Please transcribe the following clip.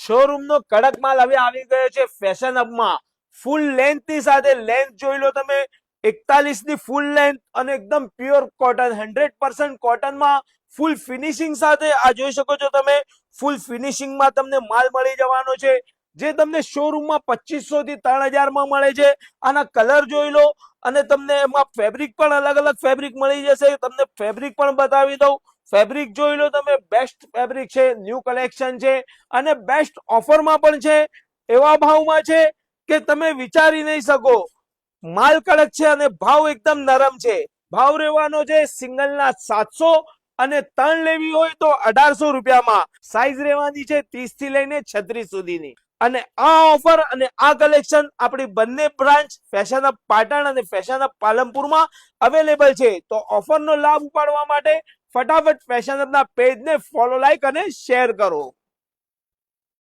Showroom નો કડક માલ હવે આવી ગયો છે ફેશન હબમાં. ફૂલ લેન્થ ની સાથે લેન્થ જોઈ લો તમે, 41 ની ફૂલ લેન્થ અને એકદમ પ્યોર કોટન 100% કોટનમાં ફૂલ ફિનિશિંગ સાથે આ જોઈ શકો છો તમે. ફૂલ ફિનિશિંગમાં તમને માલ મળી જવાનો છે, જે તમને શોરૂમમાં 2500 થી 3000 માં મળે છે. આના કલર જોઈ લો અને તમને એમાં ફેબ્રિક પણ અલગ અલગ ફેબ્રિક મળી જશે. તમને ફેબ્રિક પણ બતાવી દઉં. ફેબ્રિક જોઈ લો તમે, બેસ્ટ ફેબ્રિક છે, ન્યૂ કલેક્શન છે અને બેસ્ટ ઓફરમાં પણ છે. એવા ભાવમાં છે કે તમે વિચારી નહીં શકો. માલ કડક છે અને ભાવ એકદમ નરમ છે. ભાવ રહેવાનો છે સિંગલના 700 અને 3 લેવી હોય તો 1800 રૂપિયામાં. સાઈઝ રહેવાની છે 30 થી લઈને 36 સુધીની. અને આ ઓફર અને આ કલેક્શન આપણી બંને બ્રાન્ચ ફેશન હબ પાટણ અને ફેશન હબ પાલનપુરમાં અવેલેબલ છે. તો ઓફરનો લાભ ઉપાડવા માટે ફટાફટ ફેશન હબના પેજને ફોલો, લાઈક અને શેર કરો.